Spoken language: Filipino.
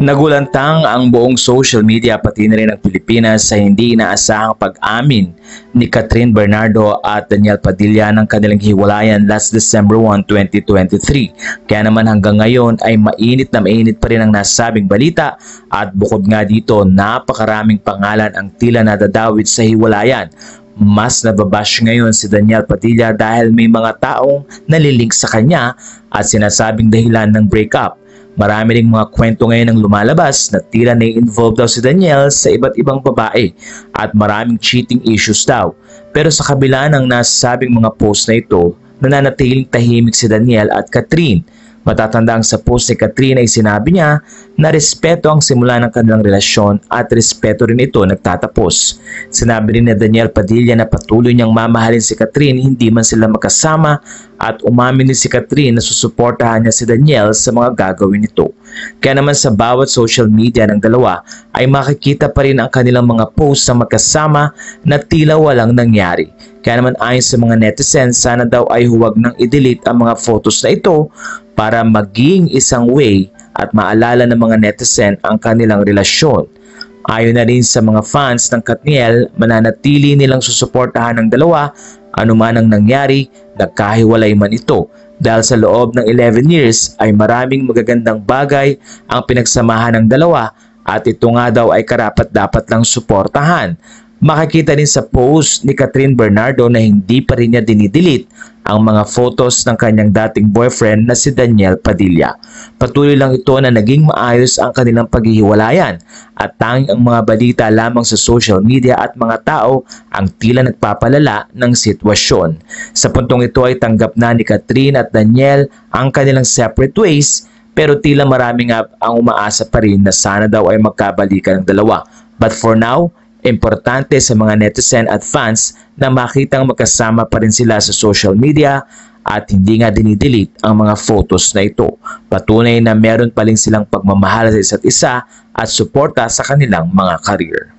Nagulantang ang buong social media pati na rin ang Pilipinas sa hindi inaasahang pag-amin ni Catherine Bernardo at Daniel Padilla ng kanilang hiwalayan last December 1, 2023. Kaya naman hanggang ngayon ay mainit na mainit pa rin ang nasabing balita at bukod nga dito napakaraming pangalan ang tila nadadawit sa hiwalayan. Mas nababash ngayon si Daniel Padilla dahil may mga taong nalilink sa kanya at sinasabing dahilan ng breakup. Marami ring mga kwento ngayon ang lumalabas na tila na-involve daw si Daniel sa iba't ibang babae at maraming cheating issues daw. Pero sa kabila ng nasabing mga post na ito, nananatiling tahimik si Daniel at Catherine. Matatandang sa post ni Catherine ay sinabi niya na respeto ang simula ng kanilang relasyon at respeto rin ito nagtatapos. Sinabi rin ni Daniel Padilla na patuloy niyang mamahalin si Catherine hindi man sila magkasama at umamin din si Catherine na susuportahan niya si Daniel sa mga gagawin nito. Kaya naman sa bawat social media ng dalawa ay makikita pa rin ang kanilang mga post na magkasama na tila walang nangyari. Kaya naman ayon sa mga netizens, sana daw ay huwag nang i-delete ang mga photos na ito para maging isang way at maalala ng mga netizen ang kanilang relasyon. Ayon na rin sa mga fans ng Katniel, mananatili nilang susuportahan ng dalawa anuman ang nangyari, nagkahiwalay man ito. Dahil sa loob ng 11 years ay maraming magagandang bagay ang pinagsamahan ng dalawa at ito nga daw ay karapat-dapat lang suportahan. Makikita rin sa post ni Catherine Bernardo na hindi pa rin niya dinidelete ang mga photos ng kanyang dating boyfriend na si Daniel Padilla. Patuloy lang ito na naging maayos ang kanilang paghihiwalayan at tanging ang mga balita lamang sa social media at mga tao ang tila nagpapalala ng sitwasyon. Sa puntong ito ay tanggap na ni Catherine at Daniel ang kanilang separate ways pero tila marami nga ang umaasa pa rin na sana daw ay magkabalikan ng dalawa. But for now, importante sa mga netizen at fans na makitang magkasama pa rin sila sa social media at hindi nga dinidelete ang mga photos na ito. Patunay na meron pa rin silang pagmamahal sa isa't isa at suporta sa kanilang mga career.